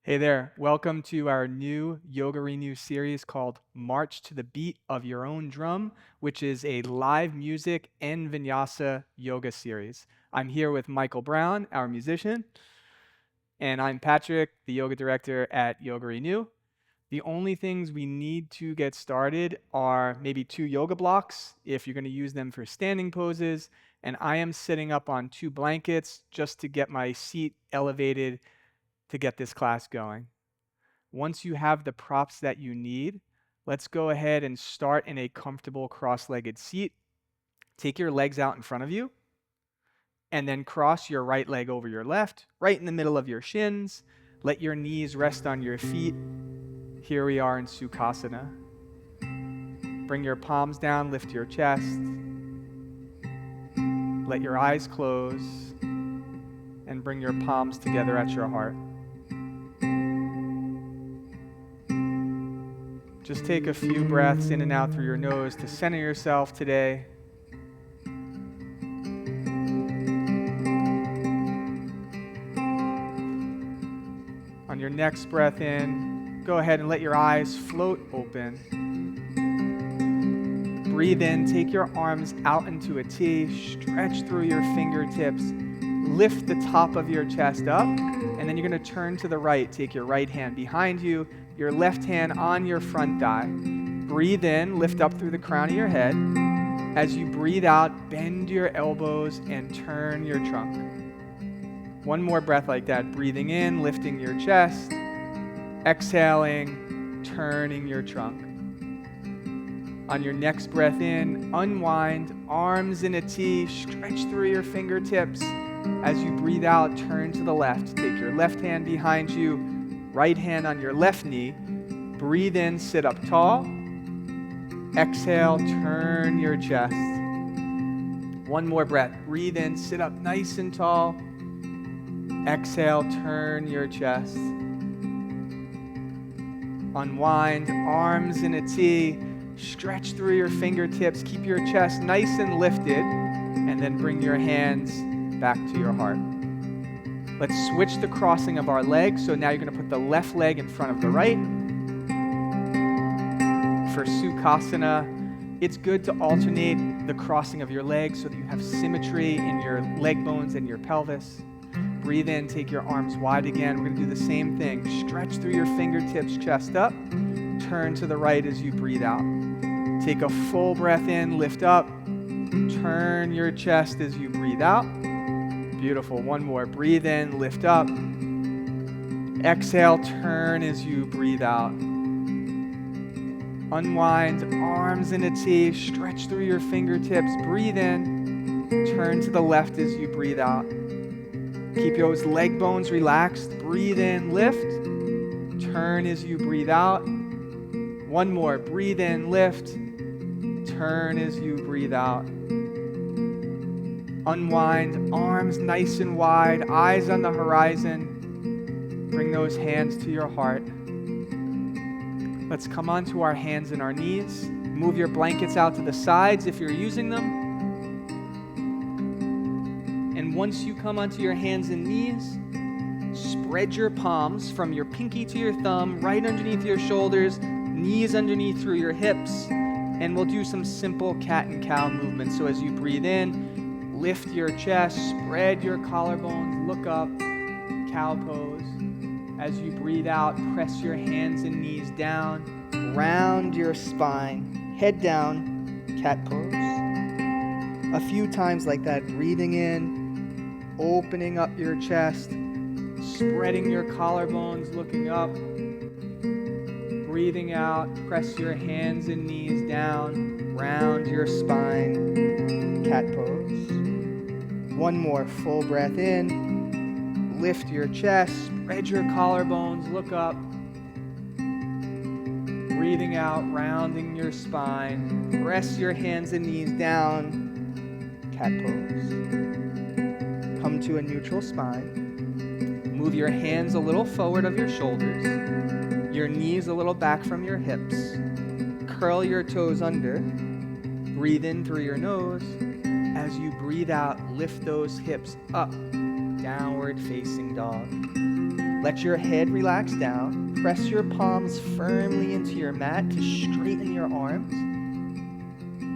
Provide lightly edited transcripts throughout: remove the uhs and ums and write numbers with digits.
Hey there, welcome to our new YogaRenew series called March to the Beat of Your Own Drum, which is a live music and Vinyasa yoga series. I'm here with Michael Brown, our musician, and I'm Patrick, the yoga director at YogaRenew. The only things we need to get started are maybe 2 yoga blocks if you're going to use them for standing poses, and I am sitting up on 2 blankets just to get my seat elevated to get this class going. Once you have the props that you need, let's go ahead and start in a comfortable cross-legged seat. Take your legs out in front of you, and then cross your right leg over your left, right in the middle of your shins. Let your knees rest on your feet. Here we are in Sukhasana. Bring your palms down, lift your chest. Let your eyes close, and bring your palms together at your heart. Just take a few breaths in and out through your nose to center yourself today. On your next breath in, go ahead and let your eyes float open. Breathe in, take your arms out into a T, stretch through your fingertips, lift the top of your chest up, and then you're going to turn to the right. Take your right hand behind you, your left hand on your front thigh. Breathe in, lift up through the crown of your head. As you breathe out, bend your elbows and turn your trunk. One more breath like that. Breathing in, lifting your chest. Exhaling, turning your trunk. On your next breath in, unwind, arms in a T, stretch through your fingertips. As you breathe out, turn to the left. Take your left hand behind you, right hand on your left knee. Breathe in, sit up tall. Exhale, turn your chest. One more breath. Breathe in, sit up nice and tall. Exhale, turn your chest. Unwind, arms in a T. Stretch through your fingertips. Keep your chest nice and lifted. And then bring your hands back to your heart. Let's switch the crossing of our legs. So now you're going to put the left leg in front of the right. For Sukhasana, it's good to alternate the crossing of your legs so that you have symmetry in your leg bones and your pelvis. Breathe in, take your arms wide again. We're going to do the same thing. Stretch through your fingertips, chest up. Turn to the right as you breathe out. Take a full breath in, lift up. Turn your chest as you breathe out. Beautiful. One more. Breathe in, lift up. Exhale, turn as you breathe out. Unwind, arms in a T, stretch through your fingertips, breathe in, turn to the left as you breathe out. Keep those leg bones relaxed, breathe in, lift, turn as you breathe out. One more, breathe in, lift, turn as you breathe out. Unwind, arms nice and wide, eyes on the horizon. Bring those hands to your heart. Let's come onto our hands and our knees. Move your blankets out to the sides if you're using them. And once you come onto your hands and knees, spread your palms from your pinky to your thumb, right underneath your shoulders, knees underneath through your hips. And we'll do some simple cat and cow movements. So as you breathe in, lift your chest, spread your collarbones, look up, cow pose. As you breathe out, press your hands and knees down, round your spine, head down, cat pose. A few times like that, breathing in, opening up your chest, spreading your collarbones, looking up. Breathing out, press your hands and knees down, round your spine, cat pose. One more full breath in. Lift your chest, spread your collarbones, look up. Breathing out, rounding your spine. Press your hands and knees down, cat pose. Come to a neutral spine. Move your hands a little forward of your shoulders, your knees a little back from your hips. Curl your toes under. Breathe in through your nose. As you breathe out, lift those hips up. Downward facing dog. Let your head relax down. Press your palms firmly into your mat to straighten your arms.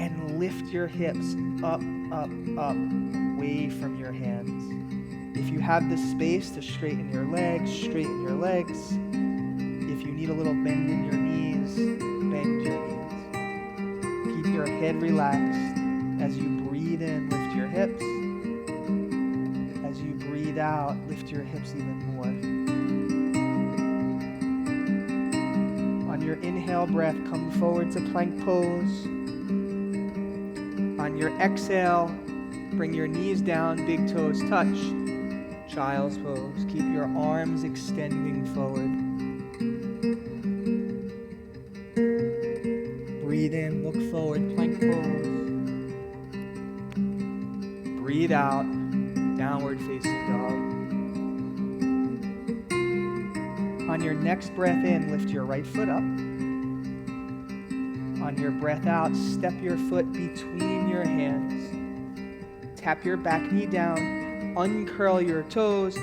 And lift your hips up, up, up, away from your hands. If you have the space to straighten your legs, straighten your legs. If you need a little bend in your knees, bend your knees. Keep your head relaxed. As you breathe in, lift your hips. As you breathe out, lift your hips even more. On your inhale breath, come forward to plank pose. On your exhale, bring your knees down, big toes touch. Child's pose. Keep your arms extending forward. Breathe in, look forward, plank pose. Breathe out, downward facing dog. On your next breath in, lift your right foot up. On your breath out, step your foot between your hands. Tap your back knee down. Uncurl your toes,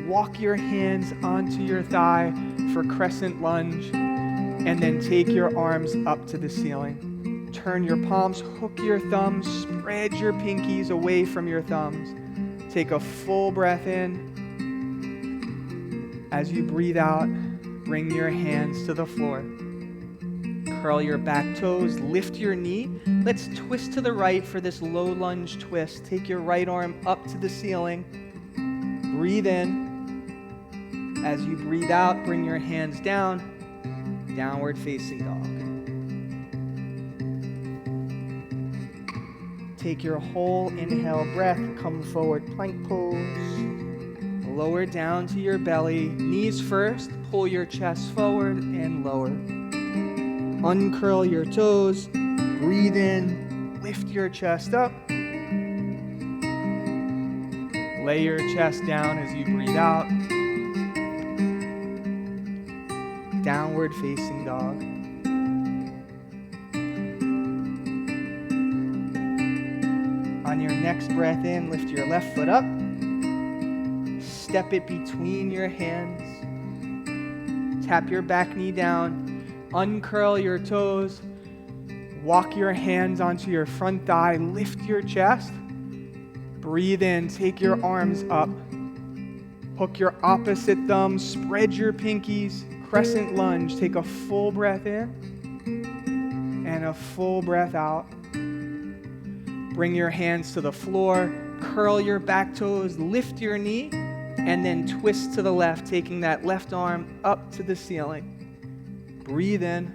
walk your hands onto your thigh for crescent lunge, and then take your arms up to the ceiling. Turn your palms, hook your thumbs, spread your pinkies away from your thumbs. Take a full breath in. As you breathe out, bring your hands to the floor. Curl your back toes, lift your knee. Let's twist to the right for this low lunge twist. Take your right arm up to the ceiling. Breathe in. As you breathe out, bring your hands down. Downward facing dog. Take your whole inhale breath. Come forward, plank pose. Lower down to your belly. Knees first. Pull your chest forward and lower. Uncurl your toes, breathe in, lift your chest up. Lay your chest down as you breathe out. Downward facing dog. On your next breath in, lift your left foot up. Step it between your hands. Tap your back knee down. Uncurl your toes, walk your hands onto your front thigh, lift your chest, breathe in, take your arms up, hook your opposite thumb, spread your pinkies, crescent lunge, take a full breath in and a full breath out. Bring your hands to the floor, curl your back toes, lift your knee, and then twist to the left, taking that left arm up to the ceiling. Breathe in.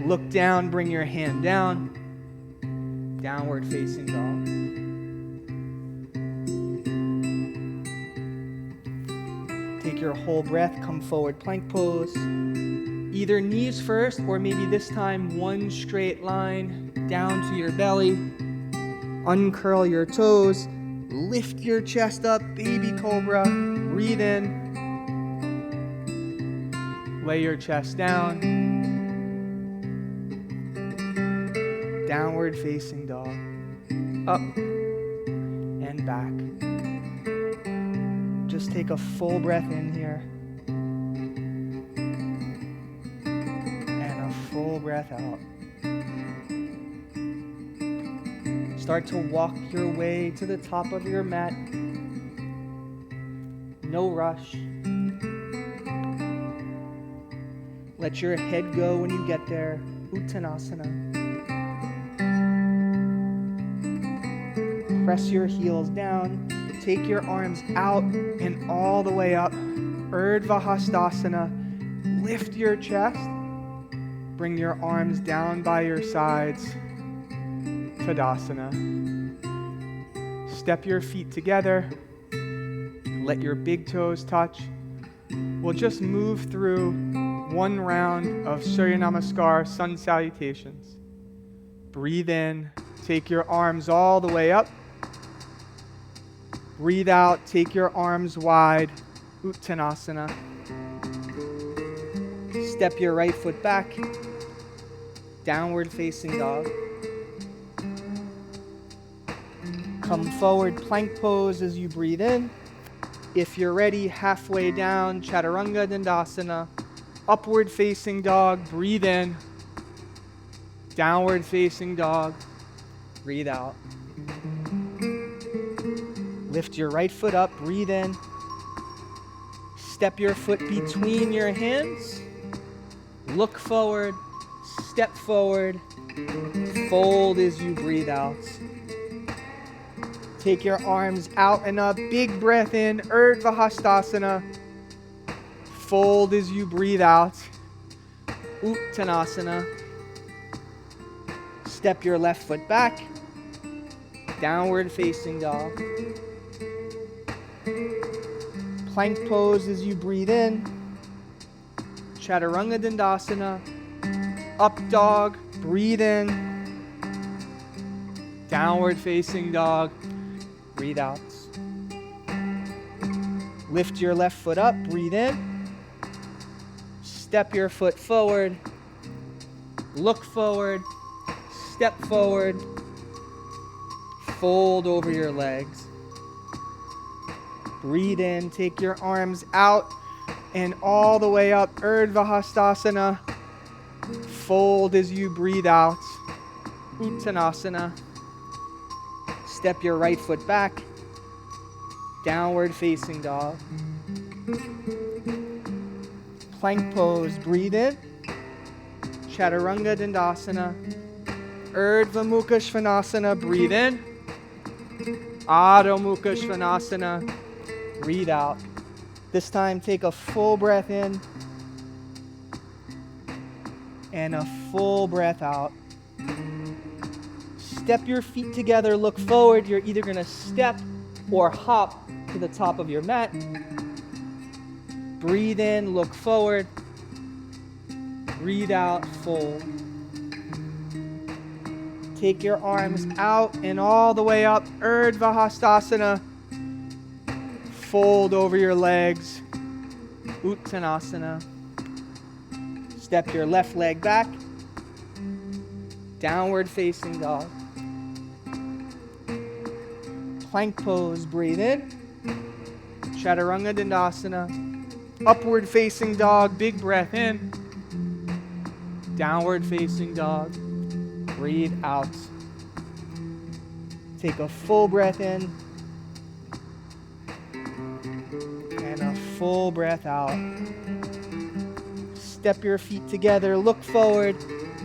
Look down, bring your hand down. Downward facing dog. Take your whole breath, come forward, plank pose. Either knees first, or maybe this time one straight line down to your belly. Uncurl your toes. Lift your chest up, baby cobra. Breathe in. Lay your chest down. Downward facing dog. Up and back. Just take a full breath in here. And a full breath out. Start to walk your way to the top of your mat. No rush. Let your head go when you get there. Uttanasana. Press your heels down. Take your arms out and all the way up. Urdhva Hastasana. Lift your chest. Bring your arms down by your sides. Tadasana. Step your feet together. Let your big toes touch. We'll just move through one round of Surya Namaskar, sun salutations. Breathe in, take your arms all the way up. Breathe out, take your arms wide, Uttanasana. Step your right foot back, downward facing dog. Come forward, plank pose as you breathe in. If you're ready, halfway down, Chaturanga Dandasana. Upward facing dog, breathe in. Downward facing dog, breathe out. Lift your right foot up, breathe in. Step your foot between your hands. Look forward, step forward. Fold as you breathe out. Take your arms out and up. Big breath in, Urdhva Hastasana. Fold as you breathe out. Uttanasana. Step your left foot back. Downward facing dog. Plank pose as you breathe in. Chaturanga Dandasana. Up dog, breathe in. Downward facing dog, breathe out. Lift your left foot up, breathe in. Step your foot forward. Look forward, step forward. Fold over your legs. Breathe in, take your arms out and all the way up, Urdhva Hastasana. Fold as you breathe out, Uttanasana. Step your right foot back, downward facing dog. Plank pose, breathe in, Chaturanga Dandasana. Urdhva Mukha Svanasana, breathe in. Adho Mukha Svanasana, breathe out. This time take a full breath in and a full breath out. Step your feet together, look forward. You're either going to step or hop to the top of your mat. Breathe in, look forward. Breathe out, fold. Take your arms out and all the way up, Urdhva Hastasana. Fold over your legs, Uttanasana. Step your left leg back, downward facing dog. Plank pose, breathe in. Chaturanga Dandasana. Upward facing dog, big breath in. Downward facing dog, breathe out. Take a full breath in and a full breath out. Step your feet together, look forward,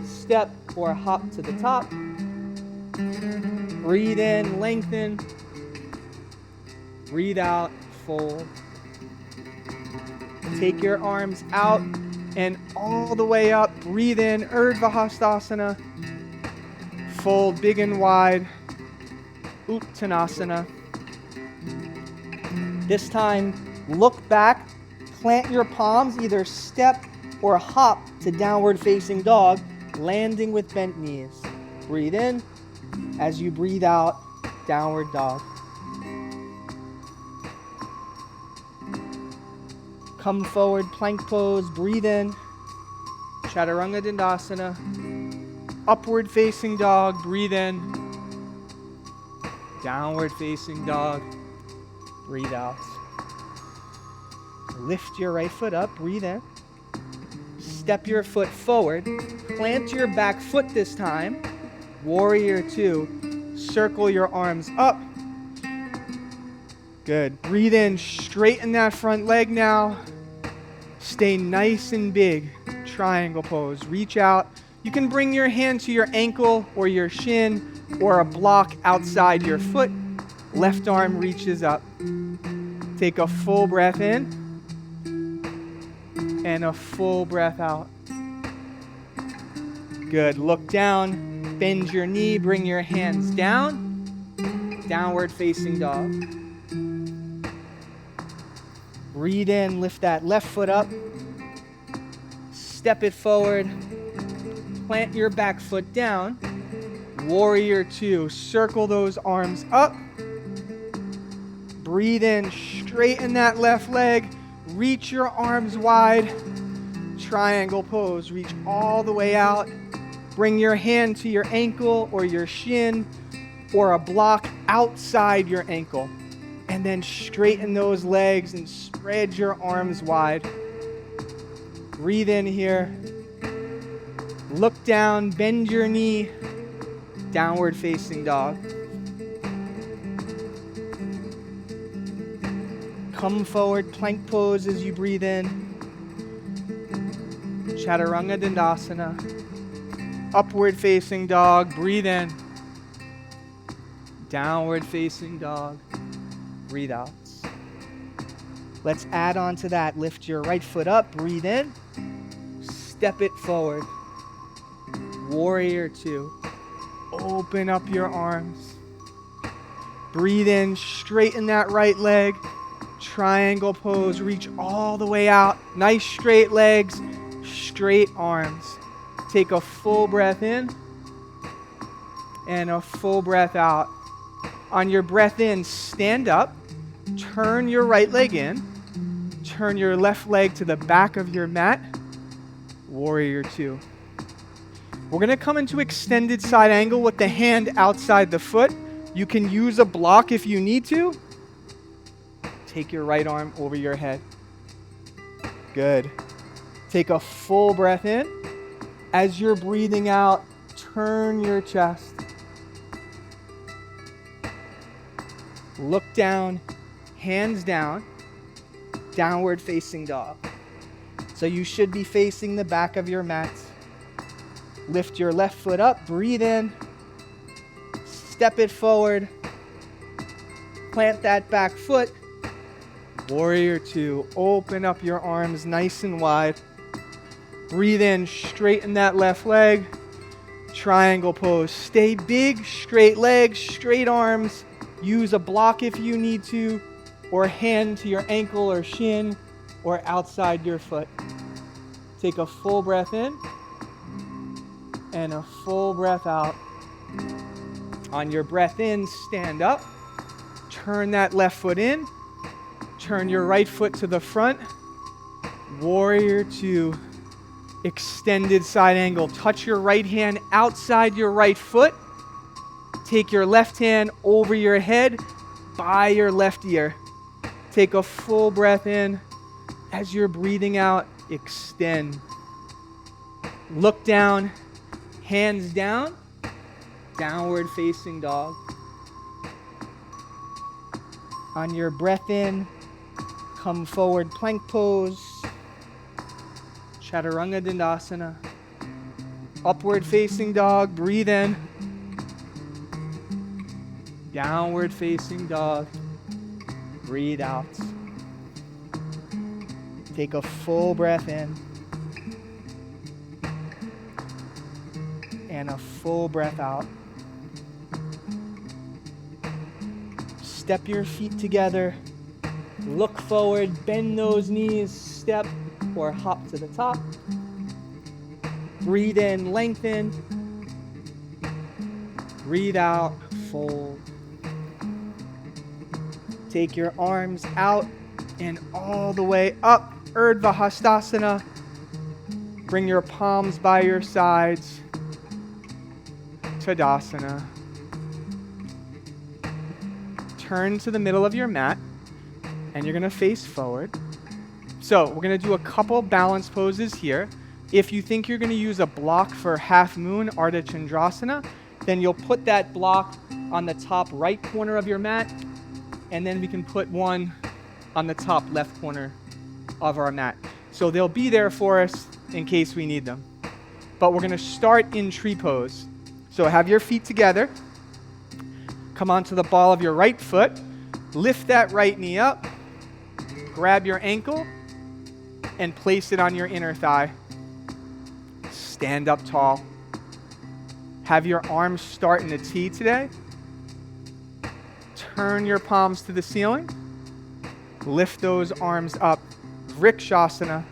step or hop to the top. Breathe in, lengthen. Breathe out, fold. Take your arms out and all the way up. Breathe in, Urdhva Hastasana. Fold big and wide, Uttanasana. This time, look back, plant your palms, either step or hop to downward facing dog, landing with bent knees. Breathe in. As you breathe out, downward dog. Come forward, plank pose, breathe in. Chaturanga Dandasana. Upward facing dog, breathe in. Downward facing dog, breathe out. Lift your right foot up, breathe in. Step your foot forward. Plant your back foot this time. Warrior two. Circle your arms up. Good. Breathe in, straighten that front leg now. Stay nice and big. Triangle pose. Reach out. You can bring your hand to your ankle or your shin or a block outside your foot. Left arm reaches up. Take a full breath in and a full breath out. Good. Look down. Bend your knee. Bring your hands down. Downward facing dog. Breathe in. Lift that left foot up. Step it forward. Plant your back foot down. Warrior two. Circle those arms up. Breathe in. Straighten that left leg. Reach your arms wide. Triangle pose. Reach all the way out. Bring your hand to your ankle or your shin or a block outside your ankle. And then straighten those legs and spread your arms wide. Breathe in here. Look down, bend your knee. Downward facing dog. Come forward, plank pose as you breathe in. Chaturanga Dandasana. Upward facing dog, breathe in. Downward facing dog, breathe out. Let's add on to that. Lift your right foot up, breathe in. Step it forward. Warrior two. Open up your arms. Breathe in, straighten that right leg. Triangle pose, reach all the way out. Nice straight legs, straight arms. Take a full breath in and a full breath out. On your breath in, stand up, turn your right leg in, turn your left leg to the back of your mat. Warrior two. We're gonna come into extended side angle with the hand outside the foot. You can use a block if you need to. Take your right arm over your head. Good. Take a full breath in. As you're breathing out, turn your chest. Look down, hands down, downward facing dog. So you should be facing the back of your mat. Lift your left foot up, breathe in, step it forward, plant that back foot. Warrior two, open up your arms nice and wide. Breathe in, straighten that left leg. Triangle pose. Stay big, straight legs, straight arms. Use a block if you need to, or hand to your ankle or shin, or outside your foot. Take a full breath in and a full breath out. On your breath in, stand up. Turn that left foot in. Turn your right foot to the front. Warrior two. Extended side angle. Touch your right hand outside your right foot. Take your left hand over your head by your left ear. Take a full breath in. As you're breathing out, extend. Look down, hands down, downward facing dog. On your breath in, come forward, plank pose. Chaturanga Dandasana. Upward facing dog, breathe in. Downward facing dog, breathe out. Take a full breath in and a full breath out. Step your feet together. Look forward, bend those knees, step or hop to the top. Breathe in, lengthen. Breathe out, fold. Take your arms out and all the way up, Urdhva Hastasana. Bring your palms by your sides, Tadasana. Turn to the middle of your mat, and you're gonna face forward. So we're gonna do a couple balance poses here. If you think you're gonna use a block for half moon, Ardha Chandrasana, then you'll put that block on the top right corner of your mat, and then we can put one on the top left corner of our mat. So they'll be there for us in case we need them. But we're gonna start in tree pose. So have your feet together. Come onto the ball of your right foot. Lift that right knee up. Grab your ankle and place it on your inner thigh. Stand up tall. Have your arms start in a T today. Turn your palms to the ceiling. Lift those arms up. Vrikshasana.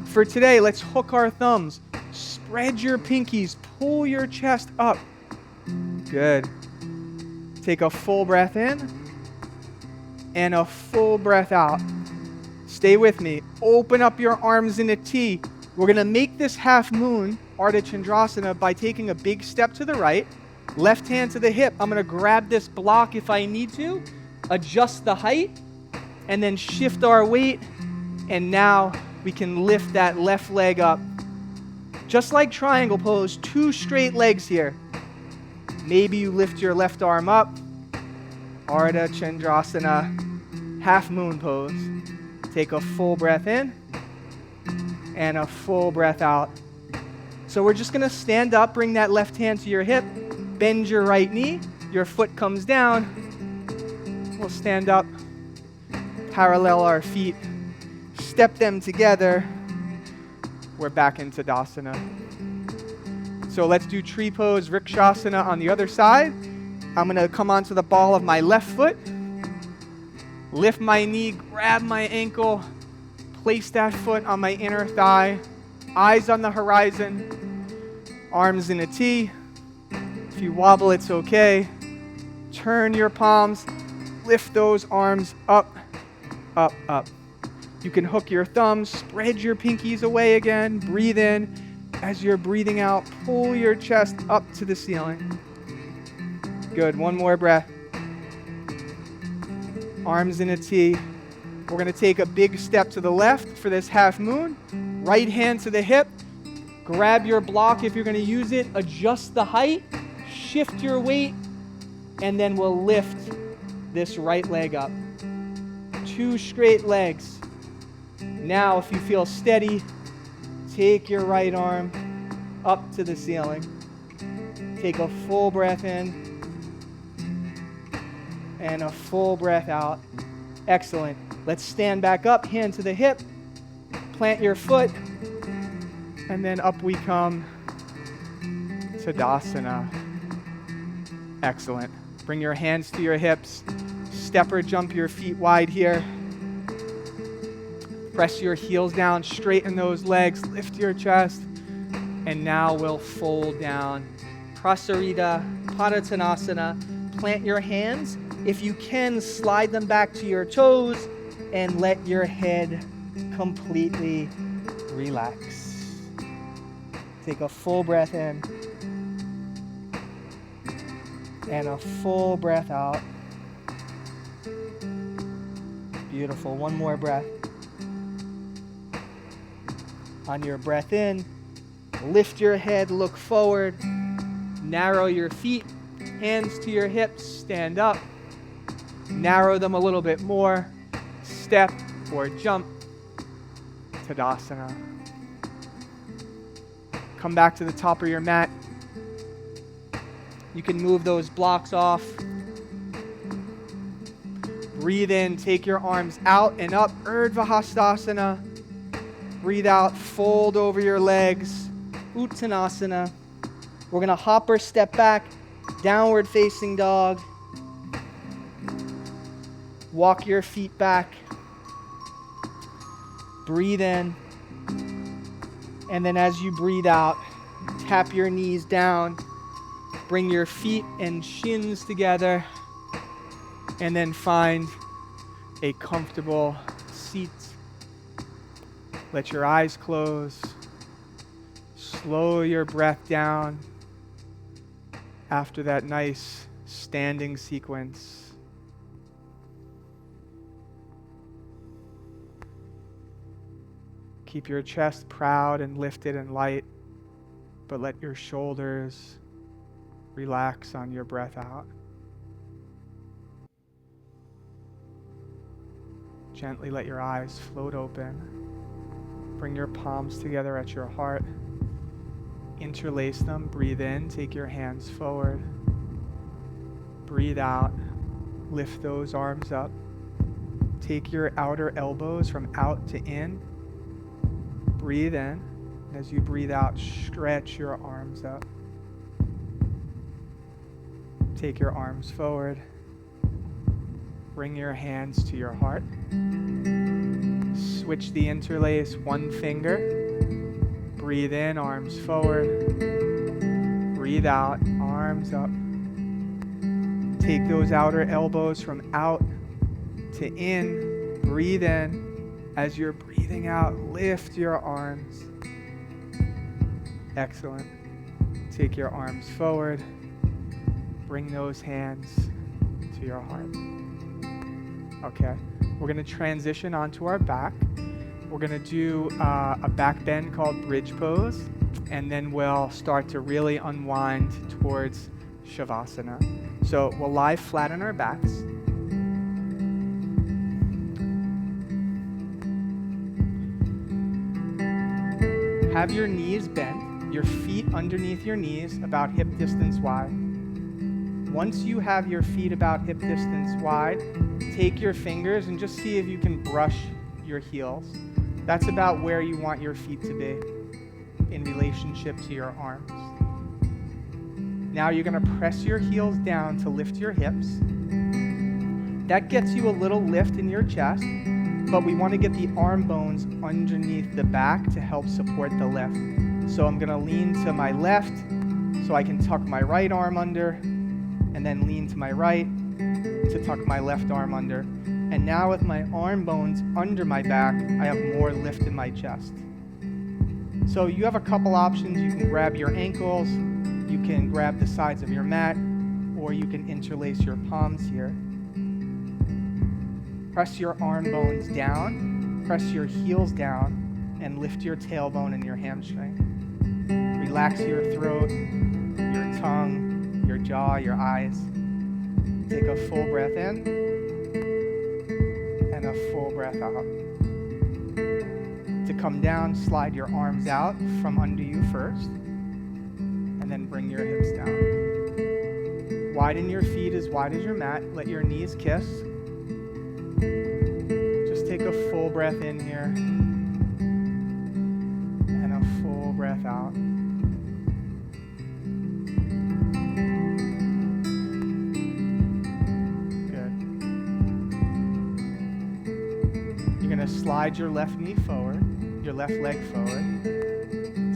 For today, let's hook our thumbs. Spread your pinkies. Pull your chest up. Good. Take a full breath in and a full breath out. Stay with me. Open up your arms in a T. We're going to make this half moon, Ardha Chandrasana, by taking a big step to the right. Left hand to the hip. I'm going to grab this block if I need to. adjust the height, and then shift our weight. And now we can lift that left leg up. Just like triangle pose, 2 straight legs here. Maybe you lift your left arm up, Ardha Chandrasana, half moon pose. Take a full breath in and a full breath out. So we're just gonna stand up, bring that left hand to your hip, bend your right knee, your foot comes down. We'll stand up, parallel our feet, step them together. We're back in Tadasana. So let's do tree pose, Vrikshasana on the other side. I'm gonna come onto the ball of my left foot, lift my knee, grab my ankle, place that foot on my inner thigh, eyes on the horizon, arms in a T. If you wobble, it's okay. Turn your palms, lift those arms up, up, up. You can hook your thumbs, spread your pinkies away again, breathe in. As you're breathing out, pull your chest up to the ceiling. Good, one more breath. Arms in a T. We're gonna take a big step to the left for this half moon. Right hand to the hip. Grab your block if you're gonna use it. Adjust the height, shift your weight, and then we'll lift this right leg up. 2 straight legs. Now, if you feel steady, take your right arm up to the ceiling. Take a full breath in and a full breath out. Excellent. Let's stand back up, hand to the hip, plant your foot, and then up we come, Tadasana. Excellent. Bring your hands to your hips, step or jump your feet wide here. Press your heels down, straighten those legs, lift your chest, and now we'll fold down. Prasarita, Padottanasana. Plant your hands. If you can, slide them back to your toes and let your head completely relax. Take a full breath in and a full breath out. Beautiful. One more breath. On your breath in, lift your head, look forward, narrow your feet, hands to your hips, stand up, narrow them a little bit more, step or jump, Tadasana. Come back to the top of your mat. You can move those blocks off. Breathe in, take your arms out and up, Urdhva Hastasana. Breathe out, fold over your legs, Uttanasana. We're gonna hop or step back, downward facing dog. Walk your feet back. Breathe in. And then as you breathe out, tap your knees down. Bring your feet and shins together. And then find a comfortable seat. Let your eyes close. Slow your breath down after that nice standing sequence. Keep your chest proud and lifted and light, but let your shoulders relax on your breath out. Gently let your eyes float open. Bring your palms together at your heart. Interlace them. Breathe in. Take your hands forward. Breathe out. Lift those arms up. Take your outer elbows from out to in. Breathe in. And as you breathe out, stretch your arms up. Take your arms forward. Bring your hands to your heart. Switch the interlace, one finger. Breathe in, arms forward. Breathe out, arms up. Take those outer elbows from out to in. Breathe in. As you're breathing out, lift your arms. Excellent. Take your arms forward. Bring those hands to your heart. Okay. We're going to transition onto our back. We're going to do a back bend called bridge pose, and then we'll start to really unwind towards Shavasana. So we'll lie flat on our backs. Have your knees bent, your feet underneath your knees about hip distance wide. Once you have your feet about hip distance wide, take your fingers and just see if you can brush your heels. That's about where you want your feet to be in relationship to your arms. Now you're going to press your heels down to lift your hips. That gets you a little lift in your chest, but we want to get the arm bones underneath the back to help support the lift. So I'm going to lean to my left so I can tuck my right arm under, and then lean to my right to tuck my left arm under. And now with my arm bones under my back, I have more lift in my chest. So you have a couple options. You can grab your ankles, you can grab the sides of your mat, or you can interlace your palms here. Press your arm bones down, press your heels down, and lift your tailbone and your hamstring. Relax your throat, your tongue, your jaw, your eyes. Take a full breath in and a full breath out. To come down, slide your arms out from under you first, and then bring your hips down. Widen your feet as wide as your mat. Let your knees kiss. Just take a full breath in here and a full breath out. Slide your left knee forward, your left leg forward.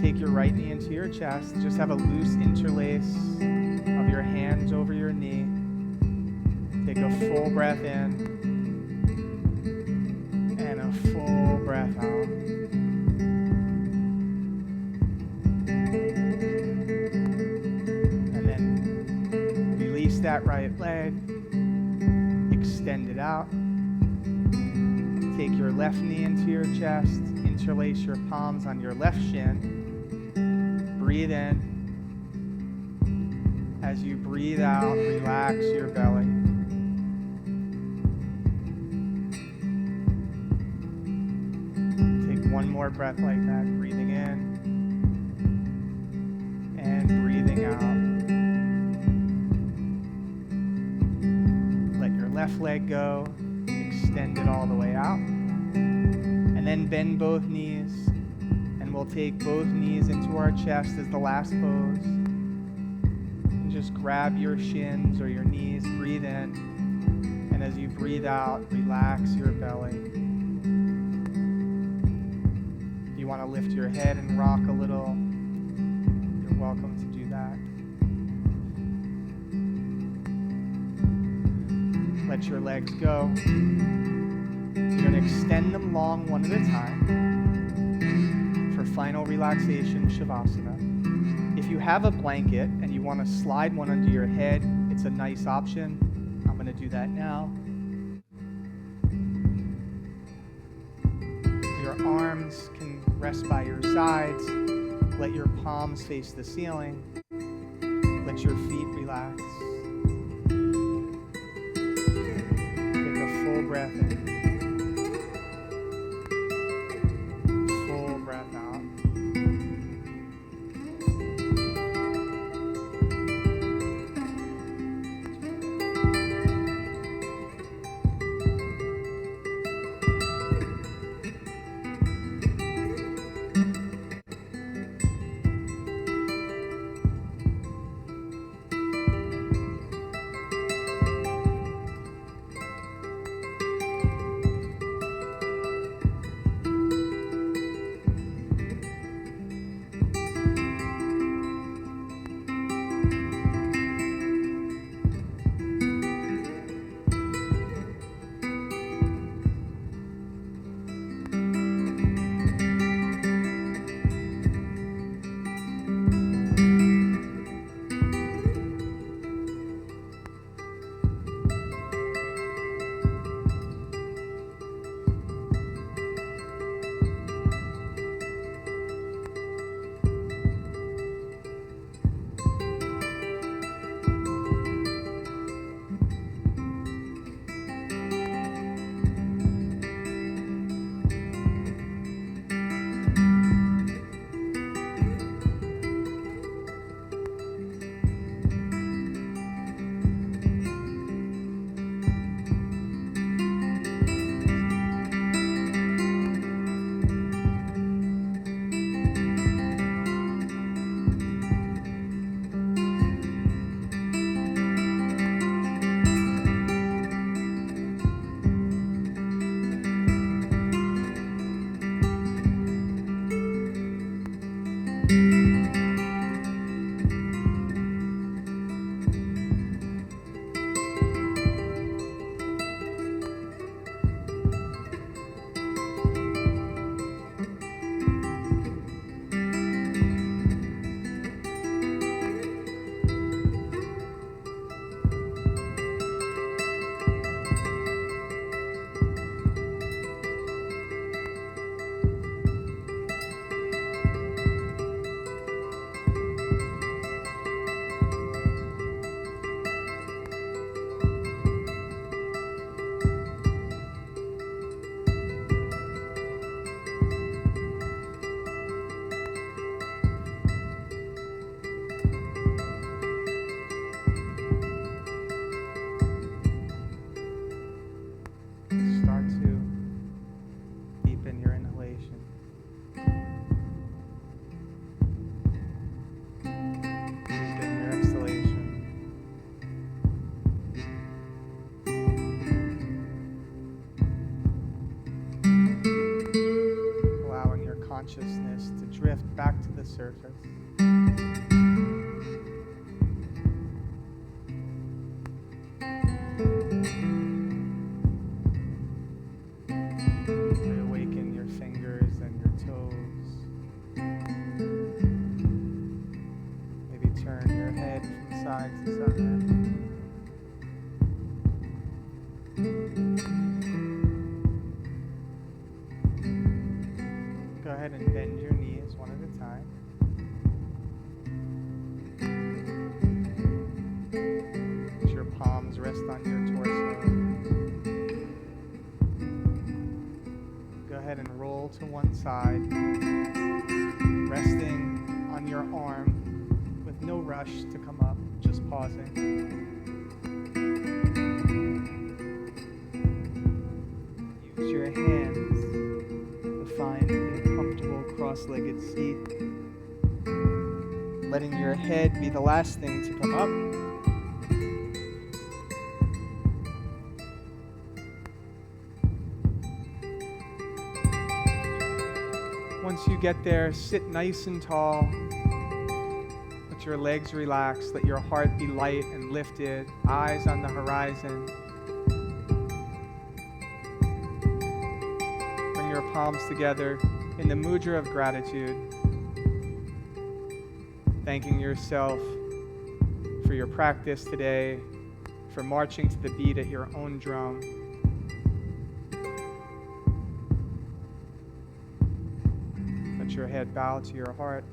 Take your right knee into your chest. Just have a loose interlace of your hands over your knee. Take a full breath in and a full breath out. And then release that right leg. Extend it out. Take your left knee into your chest, interlace your palms on your left shin. Breathe in. As you breathe out, relax your belly. Take one more breath like that, breathing in and breathing out. Let your left leg go. Extend it all the way out, and then bend both knees, and we'll take both knees into our chest as the last pose, and just grab your shins or your knees, breathe in, and as you breathe out, relax your belly. If you want to lift your head and rock a little, you're welcome to do that. Let your legs go. You're going to extend them long one at a time for final relaxation, Shavasana. If you have a blanket and you want to slide one under your head, it's a nice option. I'm going to do that now. Your arms can rest by your sides. Let your palms face the ceiling. Let your feet relax. Take a full breath in. Full breath out. Start to deepen your inhalation. Deepen your exhalation. Allowing your consciousness to drift back to the surface. Reawaken your fingers and your toes. Maybe turn your head from side to side. Go ahead and bend your knees one at a time. Let your palms rest on your torso. Go ahead and roll to one side, resting on your arm with no rush to come up, just pausing. Use your hands to find a comfortable cross-legged seat, letting your head be the last thing to come up. Once you get there, sit nice and tall. Let your legs relax. Let your heart be light and lifted. Eyes on the horizon. Bring your palms together in the mudra of gratitude. Thanking yourself for your practice today, for marching to the beat at your own drum. Let your head bow to your heart.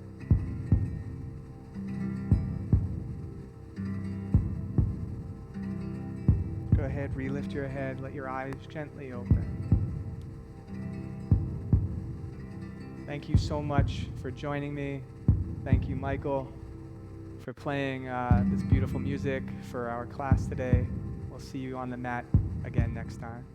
Go ahead, relift your head. Let your eyes gently open. Thank you so much for joining me. Thank you, Michael, for playing this beautiful music for our class today. We'll see you on the mat again next time.